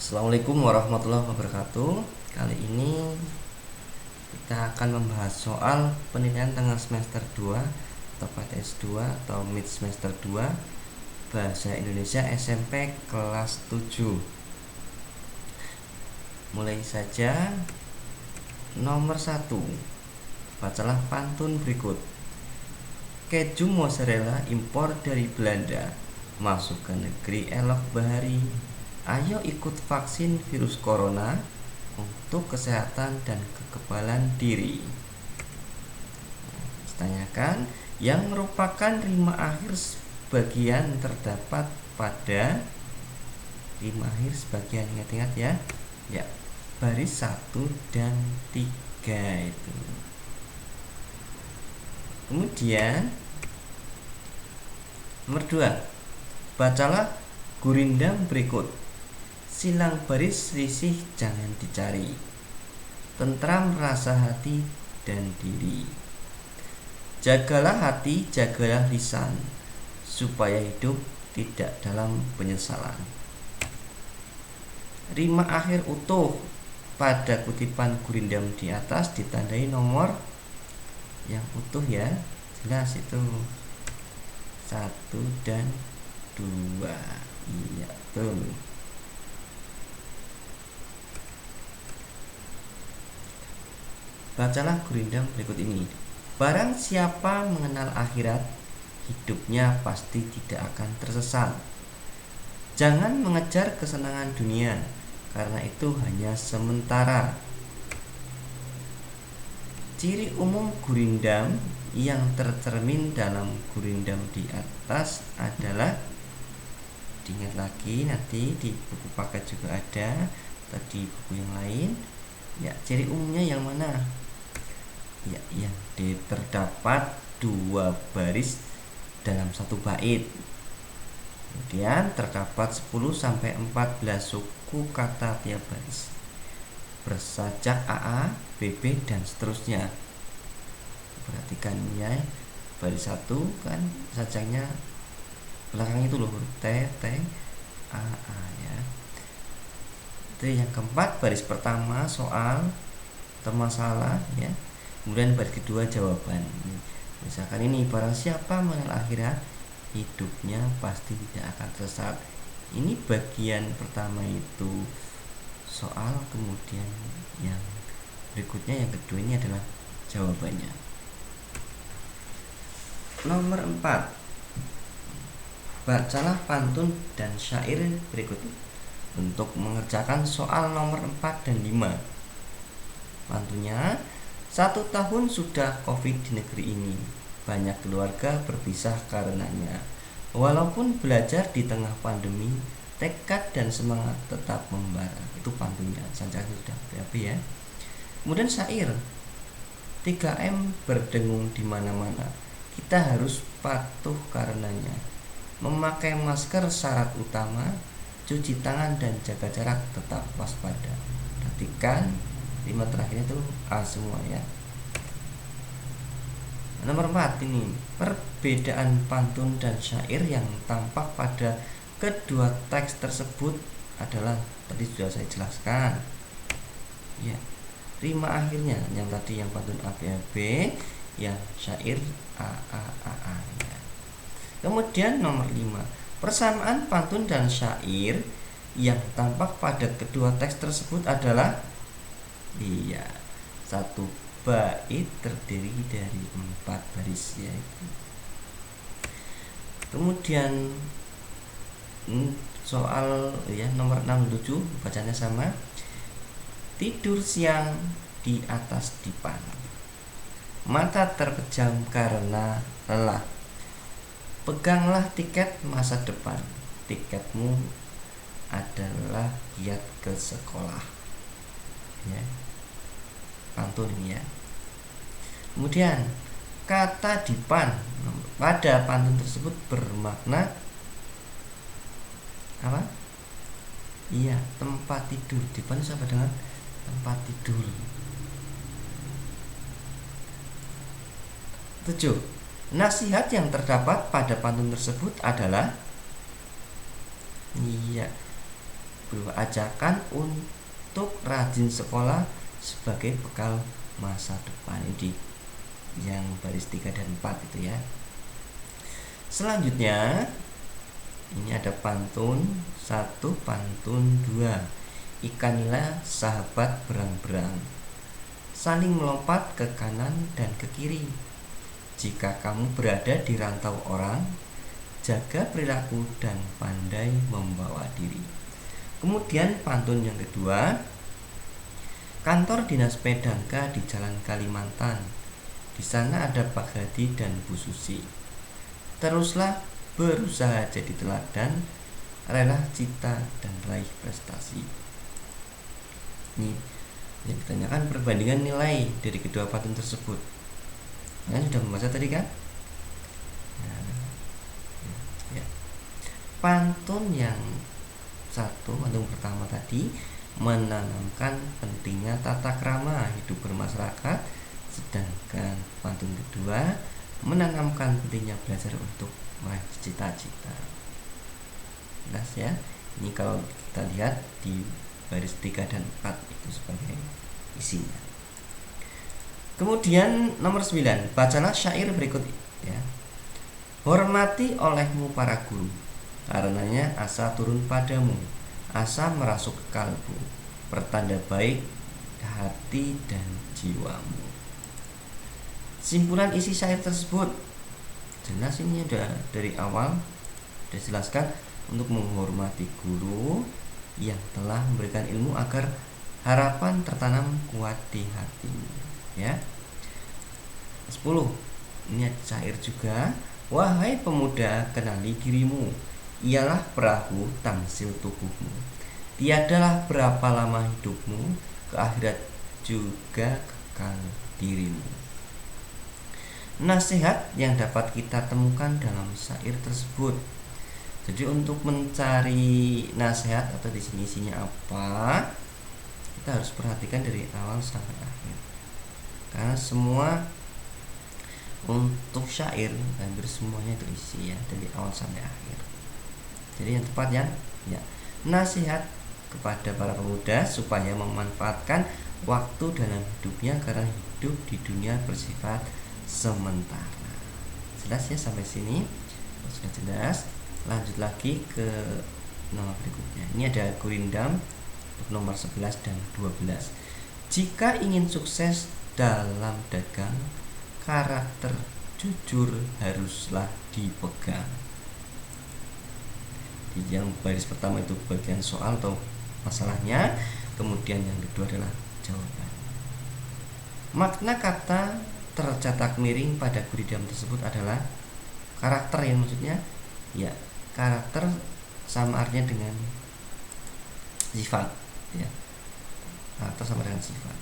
Assalamualaikum warahmatullahi wabarakatuh. Kali ini kita akan membahas soal penilaian tengah semester 2 atau PTS 2 atau mid semester 2 Bahasa Indonesia SMP kelas 7. Mulai saja. Nomor 1. Bacalah pantun berikut. Keju mozzarella impor dari Belanda, masuk ke negeri elok bahari. Ayo ikut vaksin virus corona untuk kesehatan dan kekebalan diri. Ditanyakan yang merupakan rima akhir sebagian terdapat pada rima akhir sebagian, ingat-ingat ya. Ya, baris 1 dan 3 itu. Kemudian nomor 2. Bacalah gurindam berikut. Silang baris risih jangan dicari, tentram rasa hati dan diri. Jagalah hati, jagalah lisan, supaya hidup tidak dalam penyesalan. Rima akhir utuh pada kutipan gurindam di atas ditandai nomor yang utuh ya. Jelas itu 1 dan 2. Iya, betul. Bacalah gurindam berikut ini. Barang siapa mengenal akhirat, hidupnya pasti tidak akan tersesat. Jangan mengejar kesenangan dunia, karena itu hanya sementara. Ciri umum gurindam yang tercermin dalam gurindam di atas adalah, diingat lagi nanti di buku paket juga ada, tadi buku yang lain. Ya, ciri umumnya yang mana? Ya, yang terdapat 2 baris dalam satu bait. Kemudian terdapat 10 sampai 14 suku kata tiap baris. Bersajak AA, BB dan seterusnya. Perhatikan ya, baris 1 kan sajaknya belakang itu loh, T, T, AA ya. Itu yang keempat, baris pertama soal atau masalah ya. Kemudian baris kedua jawaban. Misalkan ini, barang siapa mengenal akhirat, hidupnya pasti tidak akan sesat. Ini bagian pertama itu soal, kemudian yang berikutnya yang kedua ini adalah jawabannya. Nomor 4. Bacalah pantun dan syair berikut untuk mengerjakan soal nomor 4 dan 5. Pantunnya, 1 tahun sudah COVID di negeri ini, banyak keluarga berpisah karenanya. Walaupun belajar di tengah pandemi, tekad dan semangat tetap membara. Itu pantunnya, saja sudah BAB ya. Kemudian syair, 3M berdengung di mana-mana, kita harus patuh karenanya. Memakai masker syarat utama, cuci tangan dan jaga jarak, tetap waspada. Perhatikan lima terakhirnya itu A semua ya. Nomor 4 ini, perbedaan pantun dan syair yang tampak pada kedua teks tersebut adalah, tadi sudah saya jelaskan ya, rima akhirnya, yang tadi yang pantun A B A B, yang syair A A A A ya. Kemudian nomor 5, persamaan pantun dan syair yang tampak pada kedua teks tersebut adalah, iya, 1 bait terdiri dari 4 baris ya. Kemudian soal ya nomor 67 bacanya sama. Tidur siang di atas dipan, mata terpejam karena lelah. Peganglah tiket masa depan, tiketmu adalah giat ke sekolah ya. Pantun ini ya. Kemudian kata dipan pada pantun tersebut bermakna apa? Iya, tempat tidur. Dipan sama dengan tempat tidur. 7. Nasihat yang terdapat pada pantun tersebut adalah, iya, berupa ajakan untuk rajin sekolah sebagai bekal masa depan. Ini yang baris 3 dan 4 itu ya. Selanjutnya ini ada pantun 1, pantun 2. Ikanilah sahabat berang-berang, saling melompat ke kanan dan ke kiri. Jika kamu berada di rantau orang, jaga perilaku dan pandai membawa diri. Kemudian pantun yang kedua, kantor dinas Pedangka di Jalan Kalimantan. Di sana ada Pak Hadi dan Bu Susi. Teruslah berusaha jadi teladan, rela cita dan raih prestasi. Ini yang ditanyakan perbandingan nilai dari kedua pantun tersebut. Kalian sudah membaca tadi kan? Ya. Pantun yang satu, pantun pertama tadi menanamkan pentingnya tata krama hidup bermasyarakat, sedangkan pantun kedua menanamkan pentingnya belajar untuk meraih cita-cita. Jelas ya? Ini kalau kita lihat di baris 3 dan 4 itu sebagai isinya. Kemudian nomor 9, bacalah syair berikut ya. Hormati olehmu para guru, karenanya asa turun padamu, asa merasuk ke kalbu, pertanda baik hati dan jiwamu. Simpulan isi syair tersebut jelas, ini udah dari awal dijelaskan untuk menghormati guru yang telah memberikan ilmu agar harapan tertanam kuat di hatimu ya. 10, ini syair juga. Wahai pemuda, kenali dirimu, ialah perahu tamsil tubuhmu. Tiadalah berapa lama hidupmu, ke akhirat juga kekal dirimu. Nasihat yang dapat kita temukan dalam syair tersebut. Jadi untuk mencari nasihat atau di sini isinya apa, kita harus perhatikan dari awal sampai akhir. Karena semua untuk syair hampir semuanya itu isi ya, dari awal sampai akhir. Jadi yang tepat ya, nasihat kepada para pemuda supaya memanfaatkan waktu dalam hidupnya, karena hidup di dunia bersifat sementara. Jelas ya sampai sini? Sudah jelas. Lanjut lagi ke nomor berikutnya. Ini ada gurindam untuk nomor 11 dan 12. Jika ingin sukses dalam dagang, karakter jujur haruslah dipegang. Di yang baris pertama itu bagian soal atau masalahnya, kemudian yang kedua adalah jawaban. Makna kata tercetak miring pada gurindam tersebut adalah karakter, yang maksudnya ya karakter sama artinya dengan sifat ya, karakter sama dengan sifat.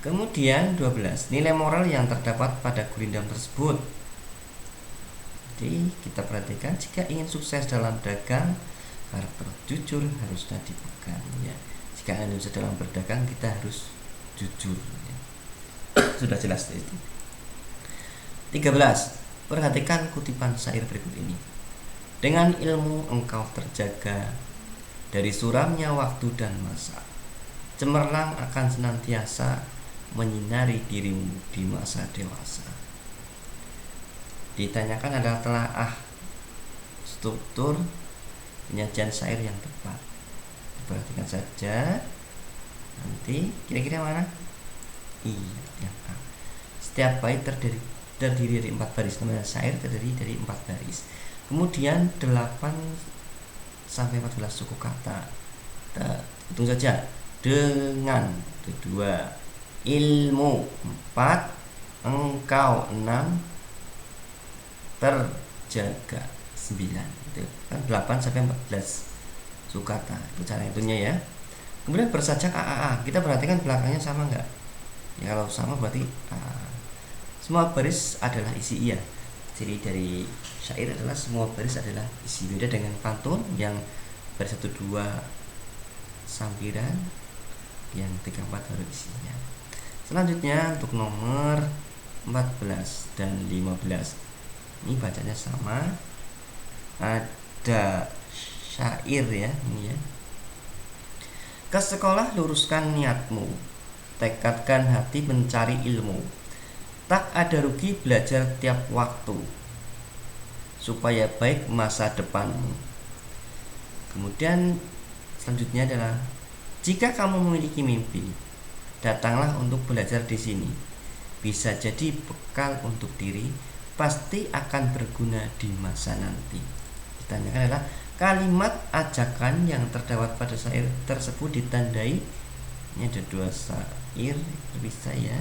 Kemudian 12, nilai moral yang terdapat pada gurindam tersebut. Jadi kita perhatikan, jika ingin sukses dalam dagang, karakter jujur haruslah dipegang ya. Jika ingin sukses dalam berdagang, kita harus jujur ya. Sudah jelas itu. 13, perhatikan kutipan syair berikut ini. Dengan ilmu engkau terjaga dari suramnya waktu dan masa, cemerlang akan senantiasa menyinari dirimu di masa dewasa. Ditanyakan adalah telaah struktur penyajian syair yang tepat. Perhatikan saja. Nanti kira-kira mana? Iya, yang A. Setiap bait terdiri dari 4 baris. Namanya syair terdiri dari 4 baris. Kemudian 8 sampai 14 suku kata. Kita hitung saja. Dengan 2, ilmu 4, engkau 6, terjaga 9. Itu kan 8 sampai 14 suku kata. Itu cara hitungnya ya. Kemudian bersajak AAA. Kita perhatikan belakangnya sama enggak? Ya kalau sama berarti semua baris adalah isi iya. Jadi dari syair adalah semua baris adalah isi. Beda dengan pantun yang baris 1, 2 sampiran, yang 3, 4 baru isinya. Selanjutnya untuk nomor 14 dan 15. Ini bacanya sama. Ada syair ya ini ya. Ke sekolah luruskan niatmu, tekadkan hati mencari ilmu. Tak ada rugi belajar tiap waktu, supaya baik masa depanmu. Kemudian selanjutnya adalah jika kamu memiliki mimpi, datanglah untuk belajar di sini. Bisa jadi bekal untuk diri, pasti akan berguna di masa nanti. Ditanyakan adalah kalimat ajakan yang terdapat pada syair tersebut ditandai. Ini ada 2 syair bisa ya,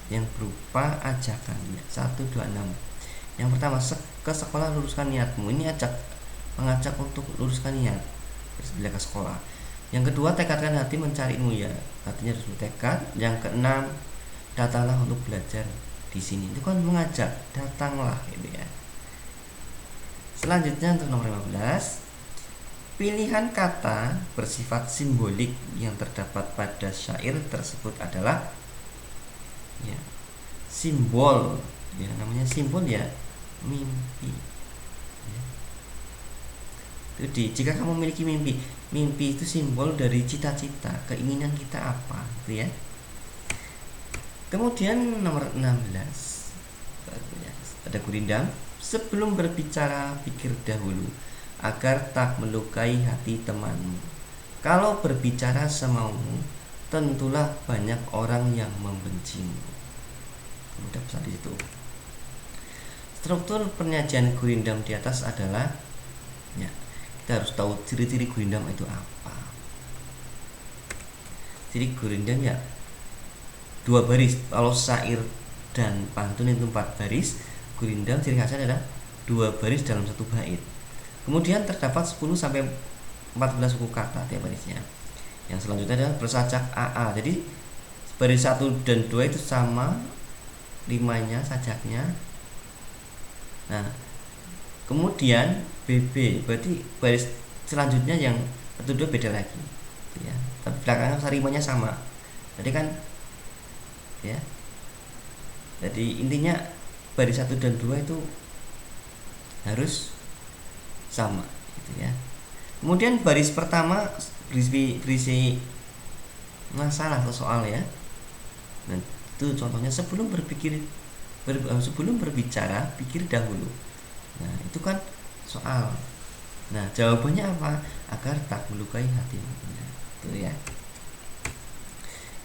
yang berupa ajakan ya. 1, 2, 6. Yang pertama, ke sekolah luruskan niatmu. Ini mengajak untuk luruskan niat bila ke sekolah. Yang kedua, tekadkan hati mencari ilmu ya, artinya harus bertekad. Yang keenam, datanglah untuk belajar di sini. Itu kan mengajak, datanglah gitu ya. Selanjutnya untuk nomor 15, pilihan kata bersifat simbolik yang terdapat pada syair tersebut adalah ya, simbol ya, namanya simbol ya, mimpi ya. Jadi jika kamu memiliki mimpi, mimpi itu simbol dari cita-cita, keinginan kita apa gitu ya. Kemudian nomor 16 ada gurindam. Sebelum berbicara pikir dahulu, agar tak melukai hati temanmu. Kalau berbicara semaumu, tentulah banyak orang yang membencimu. Mudah pesan di situ. Struktur penyajian gurindam di atas adalah ya, kita harus tahu ciri-ciri gurindam itu apa. Ciri gurindam ya 2 baris. Kalau syair dan pantun itu 4 baris, gurindam ciri khasnya adalah 2 baris dalam 1 bait. Kemudian terdapat 10 sampai 14 suku kata tiap barisnya. Yang selanjutnya adalah bersajak AA. Jadi baris 1 dan 2 itu sama rimanya, sajaknya. Nah, kemudian BB berarti baris selanjutnya yang 1 2 beda lagi ya. Tapi belakangnya rimanya sama. Jadi kan ya. Jadi intinya baris 1 dan 2 itu harus sama gitu ya. Kemudian baris pertama berisi masalah atau soal ya. Nah, itu contohnya sebelum berbicara pikir dahulu. Nah, itu kan soal. Nah, jawabannya apa? Agar tak melukai hatimu. Itu ya.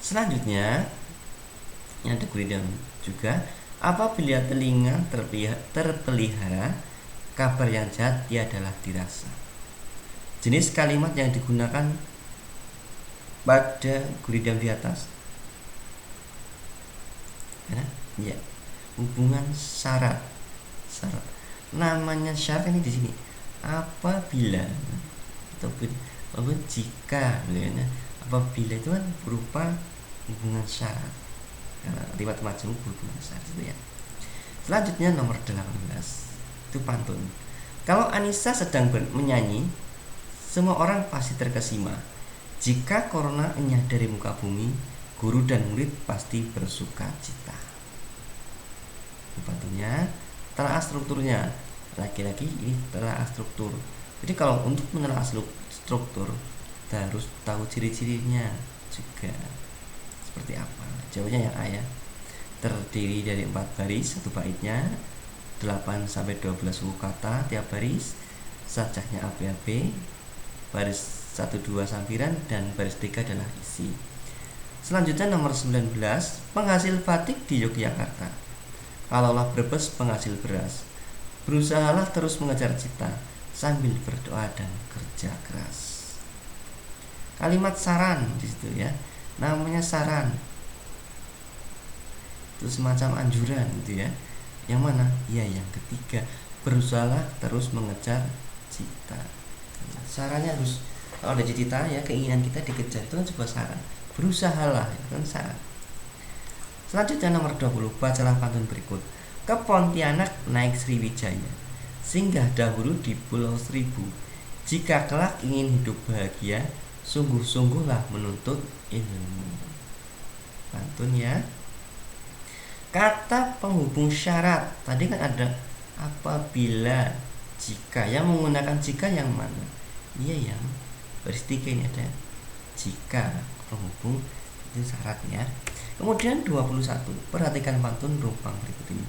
Selanjutnya yang ada gurindam juga, apabila telinga terpelihara, kabar yang jahat tiadalah dirasa. Jenis kalimat yang digunakan pada gurindam di atas ya, hubungan syarat. Namanya syarat ini di sini apabila ataupun jika ya. Apabila itu kan berupa hubungan syarat. Akibat majemuk berhubungan syarat itu ya. Selanjutnya nomor 18 itu pantun. Kalau Anissa sedang menyanyi, semua orang pasti terkesima. Jika corona enyah dari muka bumi, guru dan murid pasti bersuka cita. Pantunnya, telaah strukturnya. Lagi-lagi ini telaah struktur. Jadi kalau untuk menelaah struktur, kita harus tahu ciri-cirinya juga seperti apa. Jawabannya yang A ya. Terdiri dari 4 baris, 1 baitnya, 8 sampai 12 suku kata tiap baris, sajaknya ABAB, baris 1 2 sampiran dan baris 3 adalah isi. Selanjutnya nomor 19, penghasil batik di Yogyakarta. Kalaulah Brebes penghasil beras. Berusahalah terus mengejar cita sambil berdoa dan kerja keras. Kalimat saran di situ ya. Namanya saran. Itu semacam anjuran gitu ya. Yang mana? Ya yang ketiga, berusahalah terus mengejar cita. Sarannya harus, kalau ada cita ya, keinginan kita dikejar, itu kan sebuah saran. Berusahalah, itu kan saran. Selanjutnya nomor 20, bacalah pantun berikut. Ke Pontianak naik Sriwijaya, singgah dahulu di Pulau Seribu. Jika kelak ingin hidup bahagia, sungguh-sungguhlah menuntut ilmu. Pantun ya. Kata penghubung syarat tadi kan ada apabila Jika yang menggunakan jika yang mana? Iya, yang baris 3 ini ada jika penghubung itu syaratnya. Kemudian 21, perhatikan pantun rumpang berikut ini.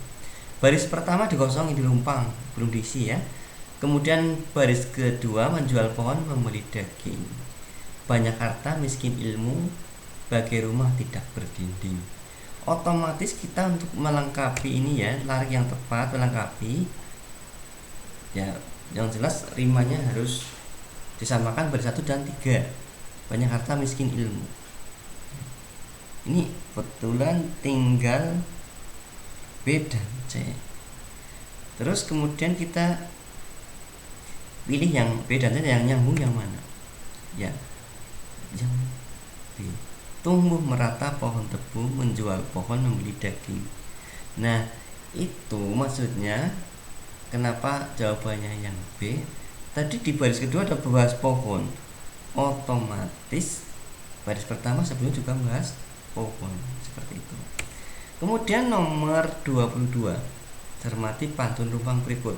Baris pertama dikosongi di rumpang, belum diisi ya. Kemudian baris kedua, menjual pohon membeli daging. Banyak harta miskin ilmu, bagai rumah tidak berdinding. Otomatis kita untuk melengkapi ini ya, larik yang tepat melengkapi ya, yang jelas rimanya harus disamakan baris 1 dan 3. Banyak harta miskin ilmu. Ini kebetulan tinggal B dan C. Terus kemudian kita pilih yang B dan C, yang nyambung yang mana? Ya, yang B. Tumbuh merata pohon tebu, menjual pohon membeli daging. Nah, itu maksudnya kenapa jawabannya yang B. Tadi di baris kedua ada bahas pohon, otomatis baris pertama sebelumnya juga bahas pohon, seperti itu. Kemudian nomor 22, cermati pantun rumpang berikut.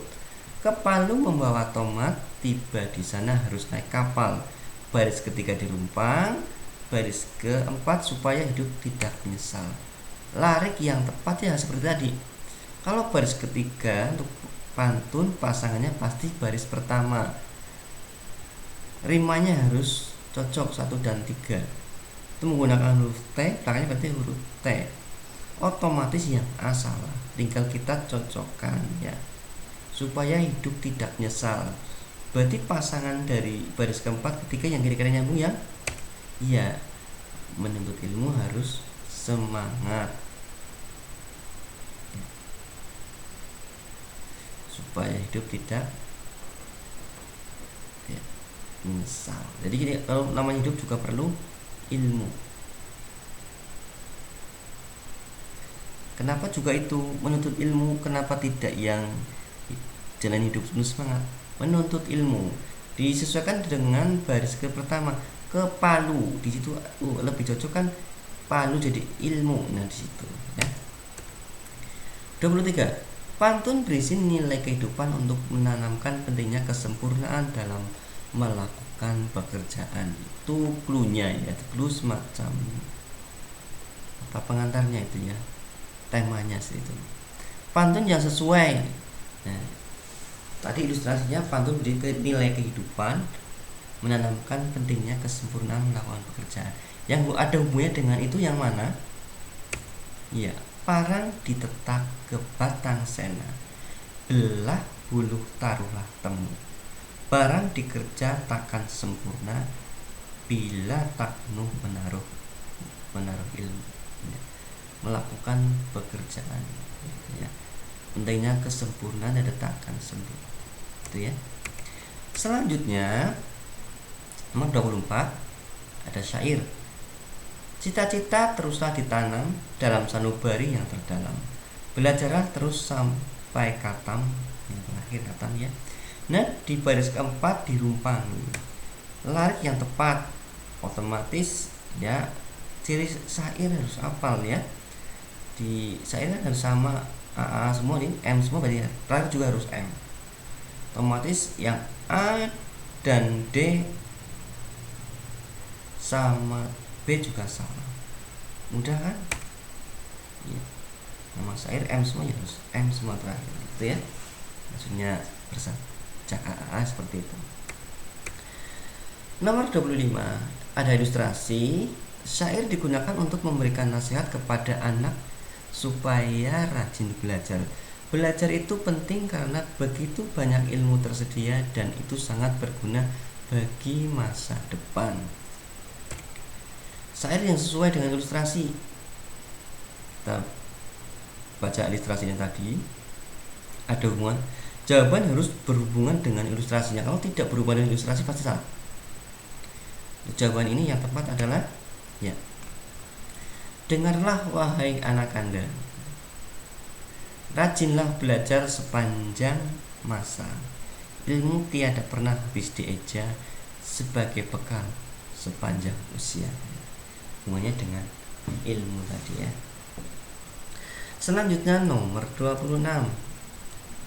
Ke Palu membawa tomat, tiba di sana harus naik kapal. Baris ketiga di rumpang, baris keempat supaya hidup tidak menyesal. Larik yang tepat ya seperti tadi. Kalau baris ketiga untuk pantun pasangannya pasti baris pertama. Rimanya harus cocok 1 dan 3. Itu menggunakan huruf T, belakangnya berarti huruf T. Otomatis yang A salah, tinggal kita cocokkan ya, supaya hidup tidak menyesal. Berarti pasangan dari baris keempat ketiga yang kira-kira nyambung ya. Iya, menuntut ilmu harus semangat supaya hidup tidak ya, menyesal. Jadi gini, kalau namanya hidup juga perlu ilmu. Kenapa juga itu menuntut ilmu? Kenapa tidak yang jalan hidup penuh semangat? Menuntut ilmu disesuaikan dengan baris ke pertama, ke Palu. Di situ lebih cocok kan Palu jadi ilmu. Nah, di situ ya. 23. Pantun berisi nilai kehidupan untuk menanamkan pentingnya kesempurnaan dalam melakukan pekerjaan. Itu clue-nya ya, clue semacam apa pengantarnya itu ya, temanya itu. Pantun yang sesuai. Nah, tadi ilustrasinya pantun beri nilai kehidupan, menanamkan pentingnya kesempurnaan melakukan pekerjaan. Yang ada hubungannya dengan itu yang mana? Ya, parang ditetak ke batang sena, belah buluh taruhlah temu. Barang dikerja takkan sempurna, bila tak penuh menaruh ilmu. Ya, melakukan pekerjaan ya, pentingnya kesempurnaan dan takkan sempurna itu ya. Selanjutnya nomor 24 ada syair. Cita-cita teruslah ditanam dalam sanubari yang terdalam, belajarlah terus sampai katam, yang terakhir katam ya. Nah, di baris keempat dirumpangi, larik yang tepat, otomatis ya ciri syair harus hafal ya. Di syair kan harus sama AA semua, ini M semua, berarti larik juga harus M. Otomatis yang A dan D sama B juga sama. Mudah kan? Ya. Nama syair M semua ya harus M semua terakhir gitu ya. Maksudnya bersajak AA seperti itu. Nomor 25 ada ilustrasi. Syair digunakan untuk memberikan nasihat kepada anak supaya rajin belajar. Belajar itu penting karena begitu banyak ilmu tersedia dan itu sangat berguna bagi masa depan. Syair yang sesuai dengan ilustrasi. Kita baca ilustrasinya tadi. Ada hubungan. Jawaban harus berhubungan dengan ilustrasinya. Kalau tidak berhubungan dengan ilustrasi pasti salah. Jawaban ini yang tepat adalah ya. Dengarlah wahai anak Anda, rajinlah belajar sepanjang masa. Ilmu tiada pernah habis dieja, sebagai bekal sepanjang usia. Hubungannya dengan ilmu tadi ya. Selanjutnya nomor 26.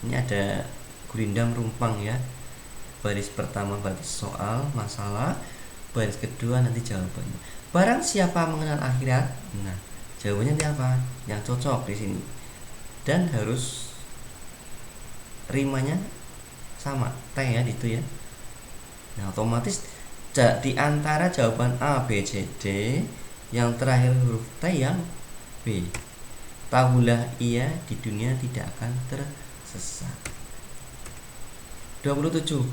Ini ada gurindam rumpang ya. Baris pertama berarti soal, masalah. Baris kedua nanti jawabannya. Barang siapa mengenal akhirat, nah jawabannya nanti apa? Yang cocok di sini. Dan harus rimanya sama, T ya itu ya. Nah otomatis di antara jawaban A, B, C, D, yang terakhir huruf T yang B. Tahulah ia di dunia tidak akan tersesat. 27.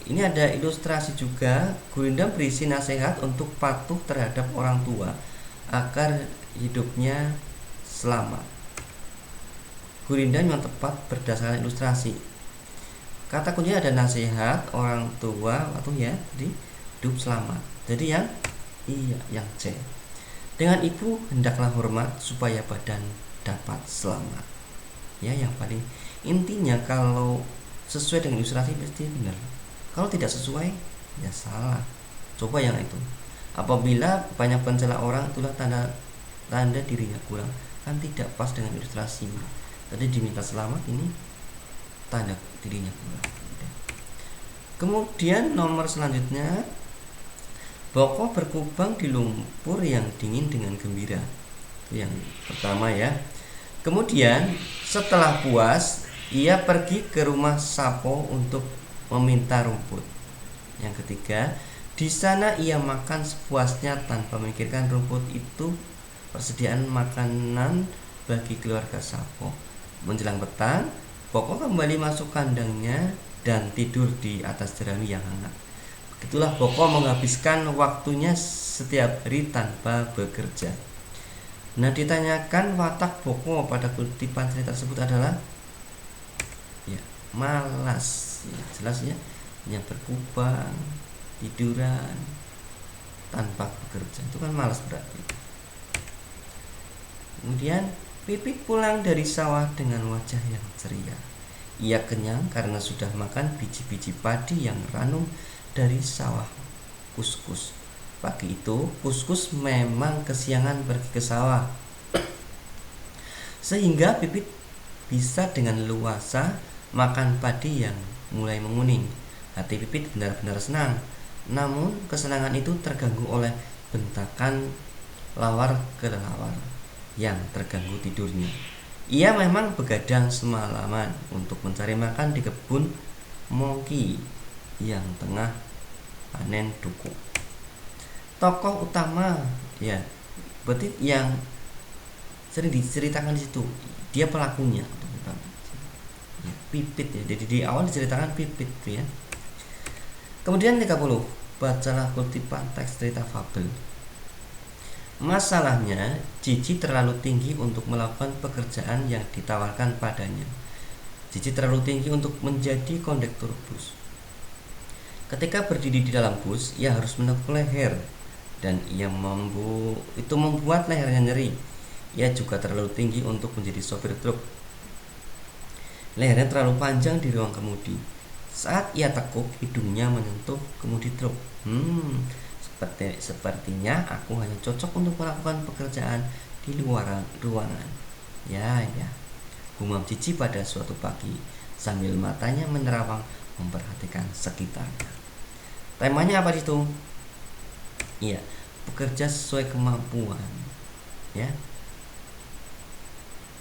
Ini ada ilustrasi juga. Gurindam berisi nasihat untuk patuh terhadap orang tua agar hidupnya selamat. Gurindam yang tepat berdasarkan ilustrasi. Kata kuncinya ada nasihat orang tua patuh ya, di hidup selamat. Jadi yang C. Dengan ibu hendaklah hormat supaya badan dapat selamat. Ya, yang paling intinya kalau sesuai dengan ilustrasi pasti benar. Kalau tidak sesuai ya salah. Coba yang itu. Apabila banyak pencela orang, itulah tanda dirinya kurang. Kan tidak pas dengan ilustrasi. Tadi diminta selamat, ini tanda dirinya kurang. Kemudian nomor selanjutnya, Boko berkubang di lumpur yang dingin dengan gembira. Itu yang pertama ya. Kemudian setelah puas, ia pergi ke rumah Sapo untuk meminta rumput. Yang ketiga, di sana ia makan sepuasnya tanpa memikirkan rumput itu persediaan makanan bagi keluarga Sapo. Menjelang petang, Boko kembali masuk kandangnya dan tidur di atas jerami yang hangat. Begitulah Boko menghabiskan waktunya setiap hari tanpa bekerja. Nah, ditanyakan watak Boko pada kutipan cerita tersebut adalah ya, malas. Ya, jelas ya, yang berkubang, tiduran tanpa bekerja itu kan malas berarti. Kemudian Pipit pulang dari sawah dengan wajah yang ceria. Ia kenyang karena sudah makan biji-biji padi yang ranum dari sawah Kuskus. Pagi itu Kuskus memang kesiangan pergi ke sawah, sehingga Pipit bisa dengan leluasa makan padi yang mulai menguning. Hati Pipit benar-benar senang. Namun kesenangan itu terganggu oleh bentakan lawar kelelawar yang terganggu tidurnya. Ia memang begadang semalaman untuk mencari makan di kebun Mongki yang tengah panen duku. Tokoh utama ya, berarti yang sering diceritakan di situ, dia pelakunya ya, Pipit ya. Jadi di awal diceritakan Pipit ya. Kemudian 30, bacalah kutipan teks cerita fabel. Masalahnya, Cici terlalu tinggi untuk melakukan pekerjaan yang ditawarkan padanya. Cici terlalu tinggi untuk menjadi kondektur bus. Ketika berdiri di dalam bus, ia harus menekuk leher, dan itu membuat lehernya nyeri. Ia juga terlalu tinggi untuk menjadi sopir truk. Lehernya terlalu panjang di ruang kemudi. Saat ia tekuk, hidungnya menyentuh kemudi truk. Sepertinya aku hanya cocok untuk melakukan pekerjaan di luar ruangan. Ya, gumam Cici pada suatu pagi sambil matanya menerawang memperhatikan sekitarnya. Temanya apa itu? Iya, bekerja sesuai kemampuan. Ya.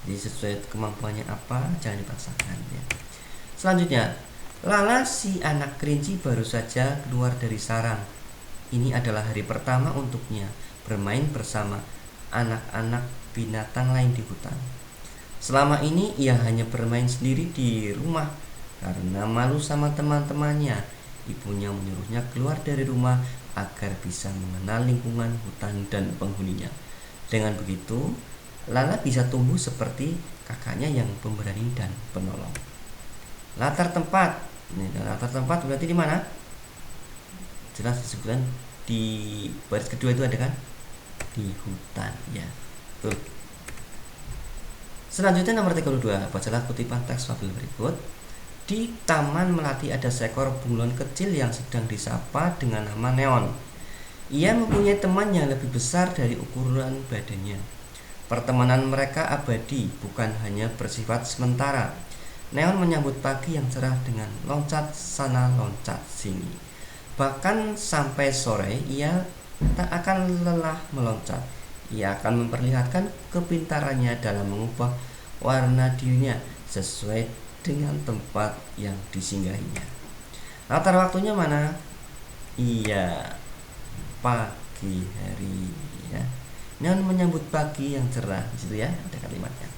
Jadi sesuai kemampuannya apa, jangan dipaksakan ya. Selanjutnya, Lala si anak kelinci baru saja keluar dari sarang. Ini adalah hari pertama untuknya bermain bersama anak-anak binatang lain di hutan. Selama ini ia hanya bermain sendiri di rumah karena malu sama teman-temannya. Ibunya menyuruhnya keluar dari rumah agar bisa mengenal lingkungan hutan dan penghuninya. Dengan begitu, Lala bisa tumbuh seperti kakaknya yang pemberani dan penolong. Latar tempat berarti di mana? Jelas disebutkan di baris kedua itu ada kan? Di hutan ya. Betul. Selanjutnya nomor 32, bacalah kutipan teks fabel berikut. Di Taman Melati ada seekor bunglon kecil yang sedang disapa dengan nama Neon. Ia mempunyai teman yang lebih besar dari ukuran badannya. Pertemanan mereka abadi, bukan hanya bersifat sementara. Neon menyambut pagi yang cerah dengan loncat sana loncat sini. Bahkan sampai sore ia tak akan lelah meloncat. Ia akan memperlihatkan kepintarannya dalam mengubah warna dirinya sesuai dengan tempat yang disinggahinya. Latar waktunya mana? Iya, pagi hari ya. Neon menyambut pagi yang cerah di situ ya, ada kalimatnya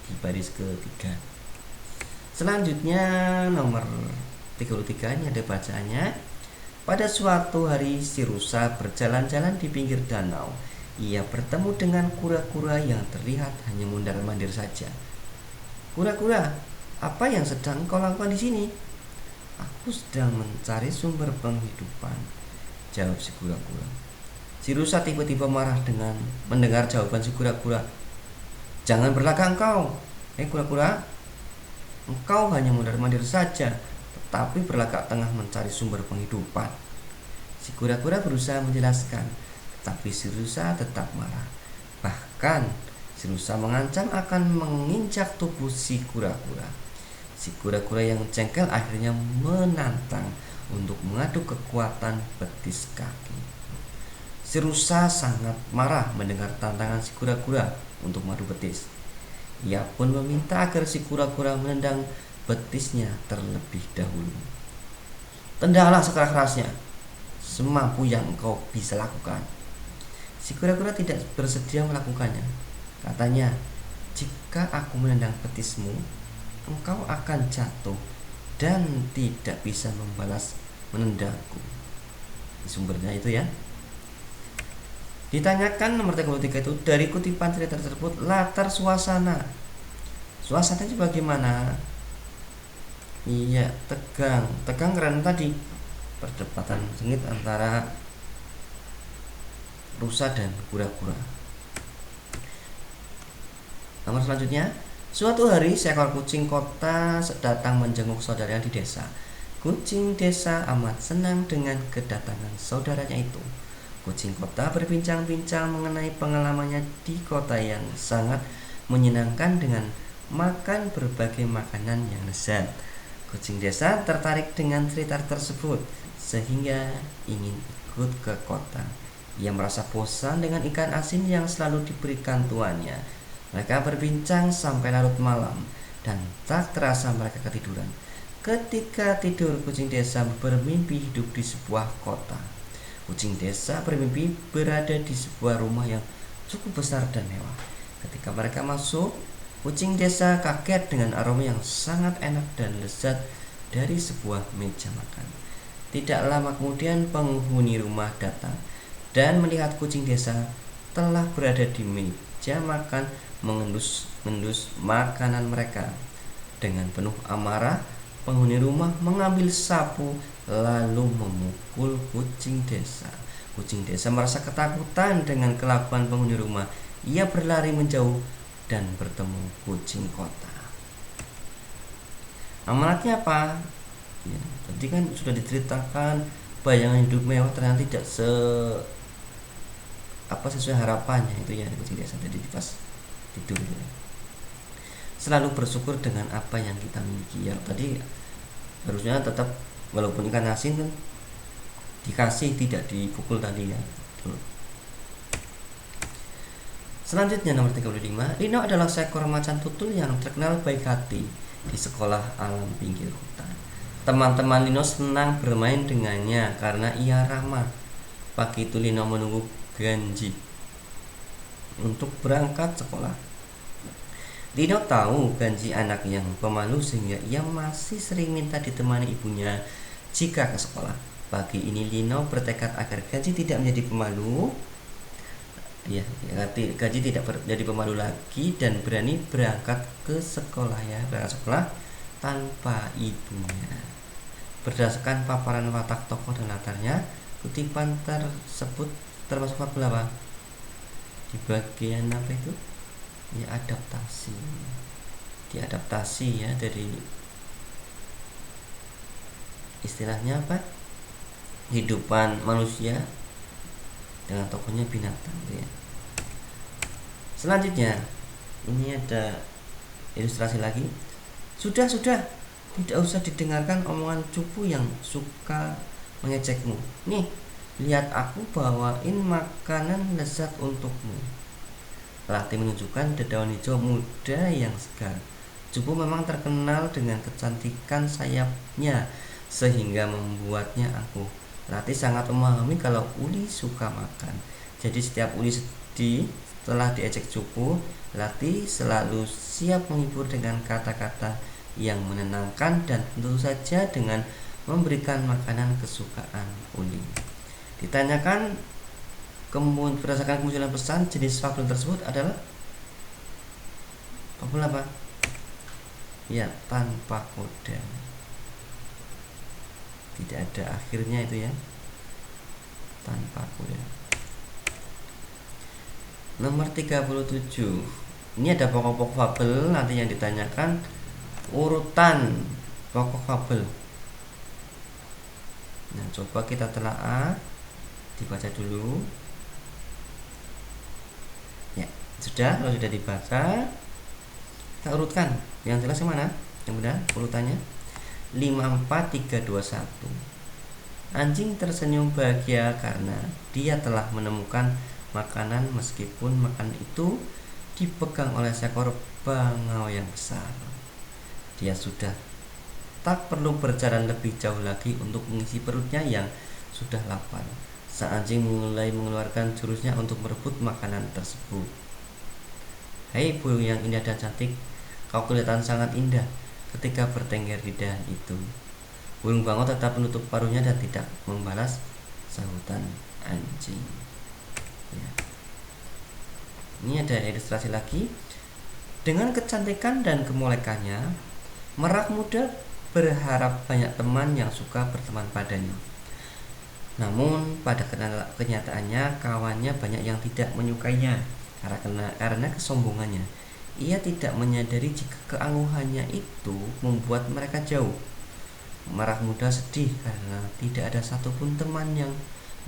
di baris ketiga. Selanjutnya nomor 33 ini ada bacaannya. Pada suatu hari si rusa berjalan-jalan di pinggir danau. Ia bertemu dengan kura-kura yang terlihat hanya mondar-mandir saja. Kura-kura, apa yang sedang kau lakukan di sini? Aku sedang mencari sumber penghidupan, jawab si kura-kura. Si rusa tiba-tiba marah dengan mendengar jawaban si kura-kura. Jangan berlagak engkau, kura-kura. Engkau hanya mondar-mandir saja, tetapi berlagak tengah mencari sumber penghidupan. Si kura-kura berusaha menjelaskan, tetapi si rusa tetap marah. Bahkan si rusa mengancam akan menginjak tubuh si kura-kura. Si kura-kura yang jengkel akhirnya menantang untuk mengadu kekuatan betis kaki. Si rusa sangat marah mendengar tantangan si kura-kura untuk mengadu betis. Ia pun meminta agar si kura-kura menendang betisnya terlebih dahulu. Tendanglah sekeras-kerasnya, semampu yang engkau bisa lakukan. Si kura-kura tidak bersedia melakukannya. Katanya, jika aku menendang betismu, engkau akan jatuh dan tidak bisa membalas menendangku. Sumbernya itu ya. Ditanyakan nomor 33 itu dari kutipan cerita tersebut latar suasana. Suasananya bagaimana? Iya, tegang. Tegang karena tadi perdebatan sengit antara rusa dan kura-kura. Nomor selanjutnya, suatu hari seekor kucing kota datang menjenguk saudaranya di desa. Kucing desa amat senang dengan kedatangan saudaranya itu. Kucing kota berbincang-bincang mengenai pengalamannya di kota yang sangat menyenangkan dengan makan berbagai makanan yang lezat. Kucing desa tertarik dengan cerita tersebut sehingga ingin ikut ke kota. Ia merasa bosan dengan ikan asin yang selalu diberikan tuannya. Mereka berbincang sampai larut malam dan tak terasa mereka ketiduran. Ketika tidur, kucing desa bermimpi hidup di sebuah kota. Kucing desa bermimpi berada di sebuah rumah yang cukup besar dan mewah. Ketika mereka masuk, kucing desa kaget dengan aroma yang sangat enak dan lezat dari sebuah meja makan. Tidak lama kemudian penghuni rumah datang dan melihat kucing desa telah berada di meja makan mengendus makanan mereka. Dengan penuh amarah, penghuni rumah mengambil sapu lalu memukul kucing desa. Kucing desa merasa ketakutan dengan kelakuan penghuni rumah. Ia berlari menjauh dan bertemu kucing kota. Amanatnya apa? Ya, tadi kan sudah diceritakan bayangan hidup mewah ternyata tidak sesuai harapannya itu ya kucing desa tadi pas tidur gitu. Selalu bersyukur dengan apa yang kita miliki ya. Tadi harusnya tetap walaupun ikan asin kan dikasih tidak dipukul tadi ya. Selanjutnya nomor 35, Lino adalah seekor macan tutul yang terkenal baik hati di sekolah alam pinggir hutan. Teman-teman Lino senang bermain dengannya karena ia ramah. Pagi itu Lino menunggu Ganji untuk berangkat sekolah. Lino tahu Ganji anak yang pemalu sehingga ia masih sering minta ditemani ibunya jika ke sekolah. Pagi ini Lino bertekad agar Ganji tidak menjadi pemalu. Ganji tidak menjadi pemalu lagi dan berani berangkat ke sekolah berangkat sekolah tanpa ibunya. Berdasarkan paparan watak tokoh dan latarnya, kutipan tersebut termasuk fabel apa? Di bagian apa itu? Ya diadaptasi ya dari istilahnya apa? Kehidupan manusia dengan tokohnya binatang ya. Selanjutnya ini ada ilustrasi lagi. Sudah, tidak usah didengarkan omongan cupu yang suka mengejekmu. Nih, lihat aku bawain makanan lezat untukmu. Lati menunjukkan dedaun hijau muda yang segar. Cupu memang terkenal dengan kecantikan sayapnya sehingga membuatnya angkuh. Lati sangat memahami kalau Uli suka makan. Jadi setiap Uli sedih setelah diejek Cupu, Lati selalu siap menghibur dengan kata-kata yang menenangkan dan tentu saja dengan memberikan makanan kesukaan Uli. Ditanyakan berdasarkan kemunculan pesan, jenis fabel tersebut adalah fabel apa? Ya, tanpa koda. Tidak ada akhirnya itu ya, tanpa koda. Nomor 37. Ini ada pokok-pokok fabel, nanti yang ditanyakan urutan pokok fabel. Nah, coba kita telaah, dibaca dulu. Ya, sudah. Kalau sudah dibaca, kita urutkan. Yang jelas yang mana? Yang benar urutannya 5, 4, 3, 2, 1. Anjing tersenyum bahagia karena dia telah menemukan makanan meskipun makanan itu dipegang oleh seekor bangau yang besar. Dia sudah tak perlu berjalan lebih jauh lagi untuk mengisi perutnya yang sudah lapar. Sang anjing mulai mengeluarkan jurusnya untuk merebut makanan tersebut. Hei burung yang indah dan cantik, kau kelihatan sangat indah ketika bertengger di dahan itu. Burung bangau tetap menutup paruhnya dan tidak membalas sahutan anjing. Ya. Ini ada ilustrasi lagi. Dengan kecantikan dan kemolekannya, merak muda berharap banyak teman yang suka berteman padanya. Namun pada kenyataannya kawannya banyak yang tidak menyukainya karena kesombongannya. Ia tidak menyadari jika keangkuhannya itu membuat mereka jauh. Merak muda sedih karena tidak ada satupun teman yang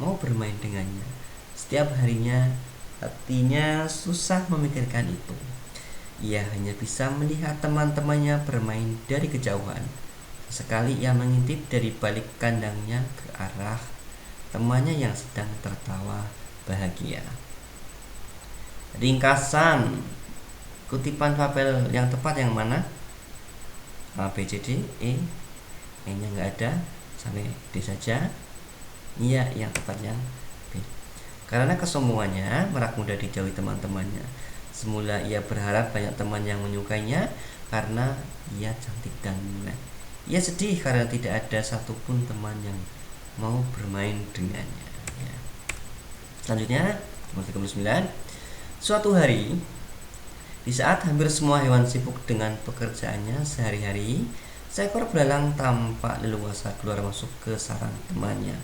mau bermain dengannya. Setiap harinya hatinya susah memikirkan itu. Ia hanya bisa melihat teman-temannya bermain dari kejauhan. Sekali ia mengintip dari balik kandangnya ke arah temannya yang sedang tertawa bahagia. Ringkasan kutipan fabel yang tepat yang mana? A, B, C, D, E. E-nya nggak ada, sampai D saja. Iya, yang tepat yang B. Karena kesombongannya, merak muda dijauhi teman-temannya. Semula ia berharap banyak teman yang menyukainya karena ia cantik dan mulai. Ia sedih karena tidak ada satupun teman yang mau bermain dengannya. Ya. Selanjutnya, nomor 39. Suatu hari, di saat hampir semua hewan sibuk dengan pekerjaannya sehari-hari, seekor belalang tampak leluasa keluar masuk ke sarang temannya.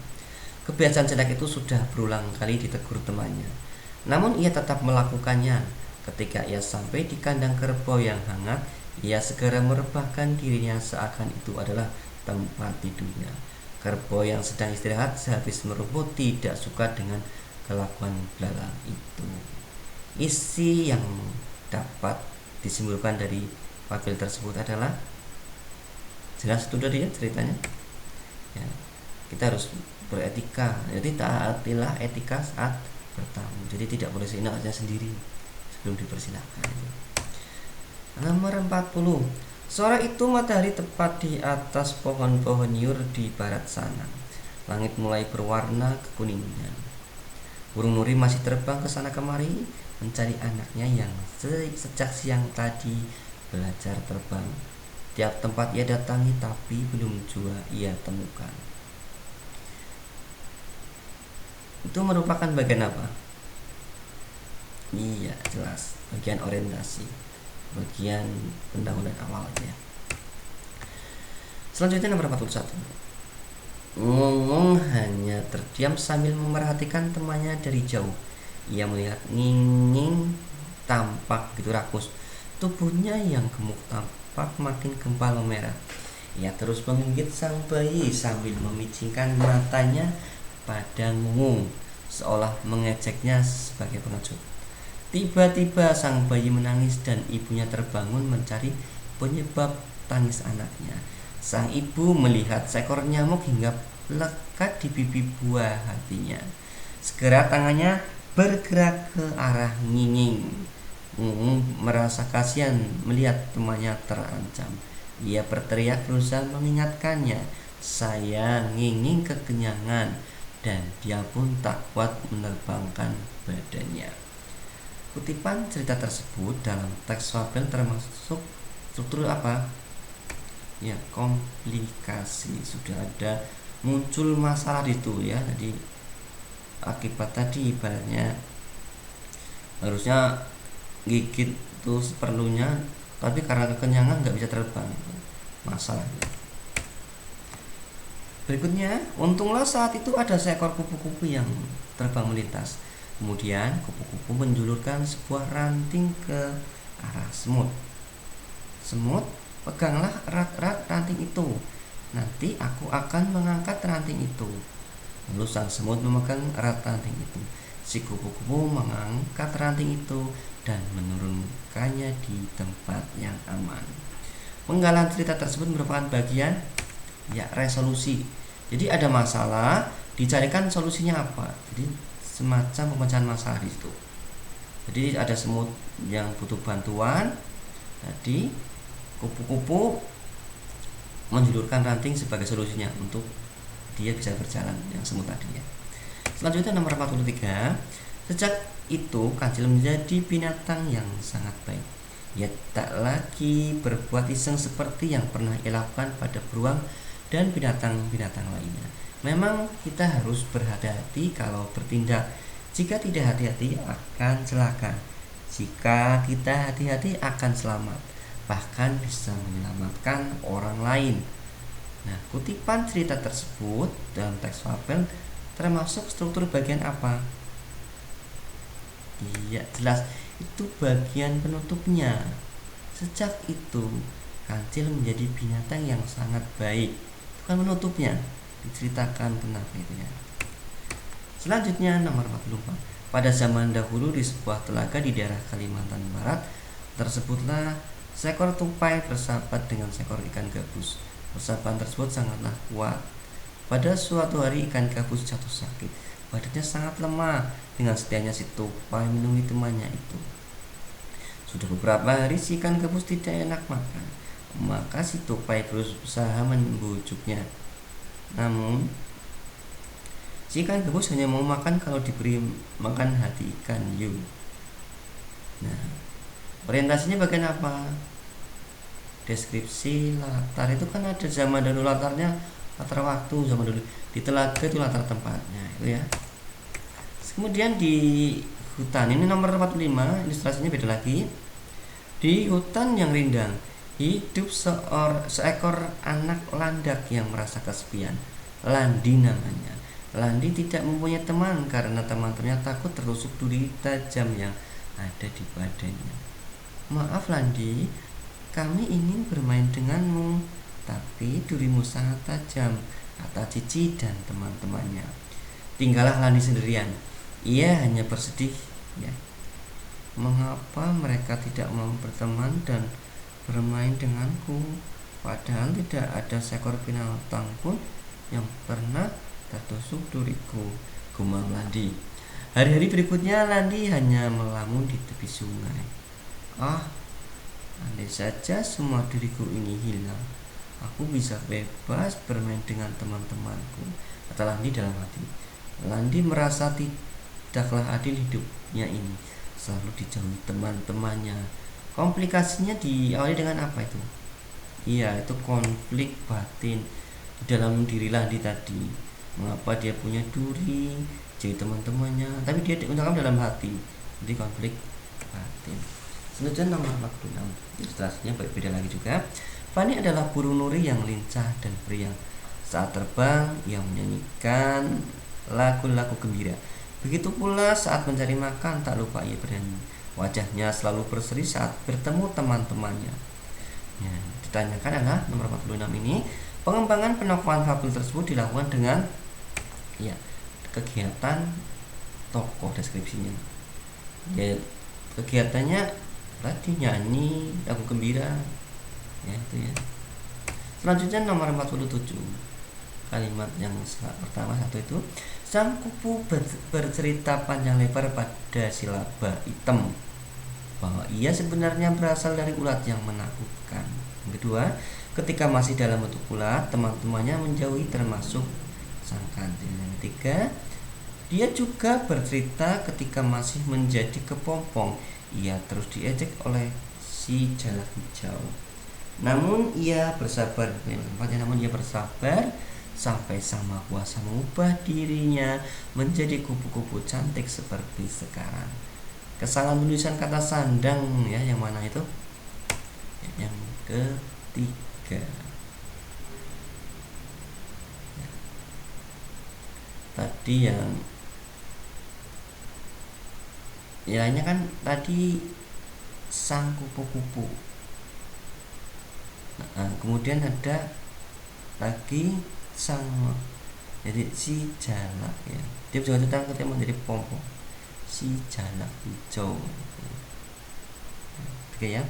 Kebiasaan jelek itu sudah berulang kali ditegur temannya, namun ia tetap melakukannya. Ketika ia sampai di kandang kerbau yang hangat, ia segera merebahkan dirinya seakan itu adalah tempat tidurnya. Kerbau yang sedang istirahat sehabis merumput tidak suka dengan kelakuan belalang itu. Isi yang dapat disimpulkan dari fabel tersebut adalah, jelas itu tadi ya ceritanya. Ya, kita harus beretika. Jadi taatilah etika saat bertamu. Jadi tidak boleh seenaknya sendiri sebelum dipersilakan. Nomor 40. Sore itu matahari tepat di atas pohon-pohon nyur di barat sana. Langit mulai berwarna kekuningan. Burung nuri masih terbang ke sana kemari mencari anaknya yang sejak siang tadi belajar terbang. Tiap tempat ia datangi tapi belum juga ia temukan. Itu merupakan bagian apa? Iya, jelas. Bagian orientasi, bagian pendahuluan awalnya. Selanjutnya nomor 41. Ngong hanya terdiam sambil memerhatikan temannya dari jauh. Ia melihat Nging tampak begitu rakus. Tubuhnya yang gemuk tampak makin gempal memerah. Ia terus menggigit sang bayi sambil memicingkan matanya pada Ngung, seolah mengejeknya sebagai pengecut. Tiba-tiba sang bayi menangis dan ibunya terbangun mencari penyebab tangis anaknya. Sang ibu melihat seekor nyamuk hingga lekat di pipi buah hatinya. Segera tangannya bergerak ke arah Nginging. Nginging merasa kasihan melihat temannya terancam. Ia berteriak berusaha mengingatkannya. Saya Nginging kekenyangan, dan dia pun tak kuat menerbangkan badannya. Kutipan cerita tersebut dalam teks fabel termasuk struktur apa? Ya, komplikasi. Sudah ada muncul masalah itu ya. Jadi akibat tadi ibaratnya harusnya gigit itu seperlunya, tapi karena kekenyangan nggak bisa terbang. Masalah. Berikutnya, untunglah saat itu ada seekor kupu-kupu yang terbang melintas. Kemudian kupu-kupu menjulurkan sebuah ranting ke arah semut. Semut, peganglah erat-erat ranting itu. Nanti aku akan mengangkat ranting itu. Lalu sang semut memegang erat ranting itu. Si kupu-kupu mengangkat ranting itu dan menurunkannya di tempat yang aman. Penggalan cerita tersebut merupakan bagian resolusi. Jadi ada masalah, dicarikan solusinya apa. Jadi semacam pemecahan masalah di situ. Jadi ada semut yang butuh bantuan. Tadi kupu-kupu menjulurkan ranting sebagai solusinya untuk dia bisa berjalan, yang semut tadinya. Selanjutnya nomor 43. Sejak itu kancil menjadi binatang yang sangat baik. Ia tak lagi berbuat iseng seperti yang pernah ia lakukan pada beruang dan binatang-binatang lainnya. Memang kita harus berhati-hati kalau bertindak. Jika tidak hati-hati akan celaka. Jika kita hati-hati akan selamat, bahkan bisa menyelamatkan orang lain. Nah, kutipan cerita tersebut dalam teks fabel termasuk struktur bagian apa? Iya, jelas itu bagian penutupnya. Sejak itu kancil menjadi binatang yang sangat baik. Bukan menutupnya, diceritakan kenapa itu ya. Selanjutnya nomor 44. Pada zaman dahulu di sebuah telaga di daerah Kalimantan Barat tersebutlah seekor tupai bersahabat dengan seekor ikan gabus. Persahabatan tersebut sangatlah kuat. Pada suatu hari ikan gabus jatuh sakit. Badannya sangat lemah. Dengan setianya si tupai menemui temannya itu. Sudah beberapa hari si ikan gabus tidak enak makan. Maka si tupai berusaha membujuknya. Namun si ikan gabus hanya mau makan kalau diberi makan hati ikan hiu. Nah, orientasinya bagian apa? Deskripsi latar itu kan ada zaman dahulu, latarnya latar waktu zaman dulu. Di telaga itu latar tempatnya itu ya. Kemudian di hutan, ini nomor 45, ilustrasinya beda lagi. Di hutan yang rindang hidup seekor anak landak yang merasa kesepian. Landi namanya. Landi tidak mempunyai teman karena teman-temannya takut tertusuk duri tajam yang ada di badannya. Maaf Landi, kami ingin bermain denganmu, tapi durimu sangat tajam, kata Cici dan teman-temannya. Tinggallah Landi sendirian. Ia hanya bersedih ya. Mengapa mereka tidak mau berteman dan bermain denganku? Padahal tidak ada seekor binatang pun yang pernah tertusuk duriku, gumam Landi. Hari-hari berikutnya Landi hanya melamun di tepi sungai. Andai saja semua diriku ini hilang, aku bisa bebas bermain dengan teman-temanku, kata Landi dalam hati. Landi merasa tidaklah adil hidupnya ini, selalu dijauhi teman-temannya. Komplikasinya diawali dengan apa itu? Iya, itu konflik batin di dalam diri Landi tadi. Mengapa dia punya duri, jadi teman-temannya, tapi dia diungkapkan dalam hati. Jadi konflik batin. Selanjutnya nomor 46, ilustrasinya berbeda lagi juga. Fani adalah burung nuri yang lincah dan periang. Saat terbang, ia menyanyikan lagu-lagu gembira. Begitu pula saat mencari makan, tak lupa ia bernyanyi. Wajahnya selalu berseri saat bertemu teman-temannya. Ya, ditanyakan adalah nomor 46 ini. Pengembangan penokohan fabel tersebut dilakukan dengan kegiatan tokoh, deskripsinya. Ya, kegiatannya tadi nyanyi lagu gembira, ya itu ya. Selanjutnya nomor 47. Kalimat yang pertama satu itu, sang kupu bercerita panjang lebar pada silaba hitam bahwa ia sebenarnya berasal dari ulat yang menakutkan. Yang kedua, ketika masih dalam bentuk ulat, teman-temannya menjauhi termasuk sang kancil. Yang ketiga, dia juga bercerita ketika masih menjadi kepompong, ia terus diejek oleh si jalak hijau. Namun ia bersabar sampai sama kuasa mengubah dirinya menjadi kupu-kupu cantik seperti sekarang. Kesalahan tulisan kata sandang ya, yang mana itu? Yang ketiga. Tadi yang ini kan tadi sang kupu-kupu. Kemudian ada lagi sang, jadi si jalak ya, dia juga tentang ketika menjadi pompong, si jalak hijau. Oke ya.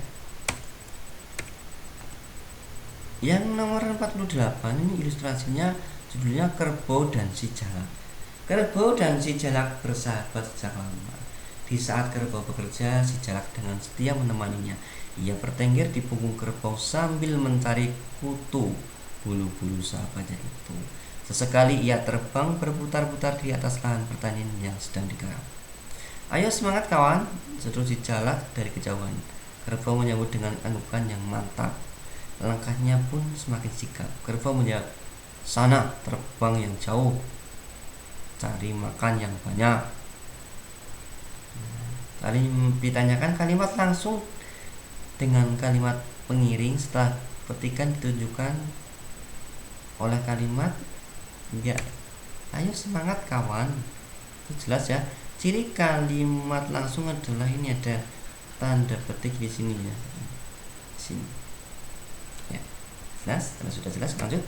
Yang nomor 48 ini ilustrasinya judulnya Kerbau dan si Jalak. Kerbau dan si Jalak bersahabat sejak lama. Di saat kerbau bekerja, si Jalak dengan setia menemaninya. Ia bertengger di punggung kerbau sambil mencari kutu bulu-bulu sahabatnya itu. Sesekali ia terbang berputar-putar di atas lahan pertanian yang sedang digarap. Ayo semangat kawan, seru si Jalak dari kejauhan. Kerbau menyambut dengan anggukan yang mantap. Langkahnya pun semakin sigap. Kerbau menjawab, sana terbang yang jauh, cari makan yang banyak. Tadi ditanyakan kalimat langsung dengan kalimat pengiring setelah petikan ditunjukkan oleh kalimat ya, ayo semangat kawan. Itu jelas ya. Ciri kalimat langsung adalah ini, ada tanda petik di sini ya. Sini. Ya. Jelas? Karena sudah jelas, lanjut.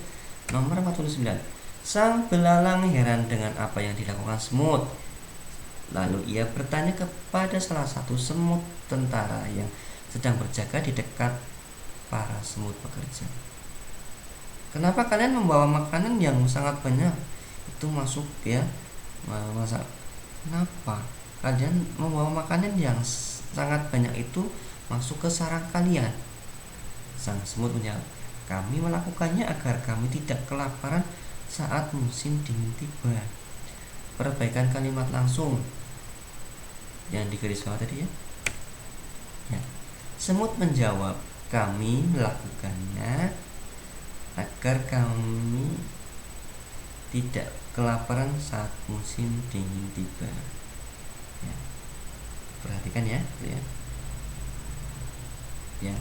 Nomor 49. Sang belalang heran dengan apa yang dilakukan semut. Lalu ia bertanya kepada salah satu semut tentara yang sedang berjaga di dekat para semut pekerja. Kenapa kalian membawa makanan yang sangat banyak itu masuk ya? Masa kenapa kalian membawa makanan yang sangat banyak itu masuk ke sarang kalian? Sang semut menjawab, kami melakukannya agar kami tidak kelaparan saat musim dingin tiba. Perbaikan kalimat langsung yang digaris bawah tadi ya. Semut menjawab, kami melakukannya agar kami tidak kelaparan saat musim dingin tiba. Ya. Perhatikan ya, ya. Yang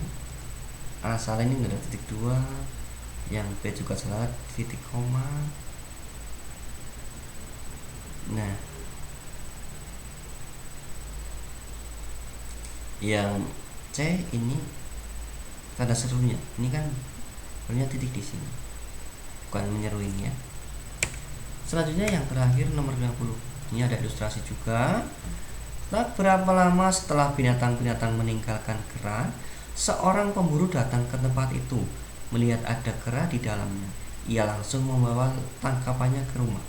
A salah ini nggak ada titik 2, yang B juga salah titik koma. Nah, yang C ini tanda serunya. Ini kan punya titik di sini, bukan menyeru ini ya. Selanjutnya yang terakhir nomor 50. Ini ada ilustrasi juga. Tak berapa lama setelah binatang-binatang meninggalkan kera, seorang pemburu datang ke tempat itu. Melihat ada kera di dalamnya, ia langsung membawa tangkapannya ke rumah.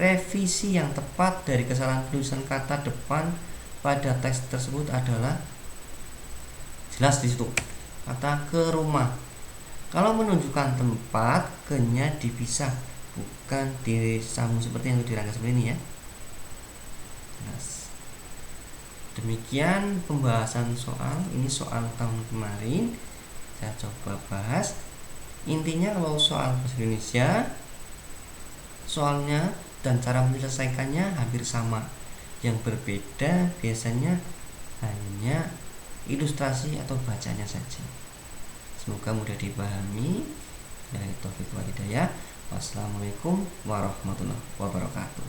Revisi yang tepat dari kesalahan penulisan kata depan pada teks tersebut adalah jelas di situ kata ke rumah. Kalau menunjukkan tempat, ke-nya dipisah, bukan disambung seperti yang dirangkai seperti ini ya. Jelas. Demikian pembahasan soal ini, soal tahun kemarin saya coba bahas. Intinya kalau soal bahasa Indonesia, soalnya dan cara menyelesaikannya hampir sama. Yang berbeda biasanya hanya ilustrasi atau bacanya saja. Semoga mudah dipahami. Wassalamualaikum warahmatullahi wabarakatuh.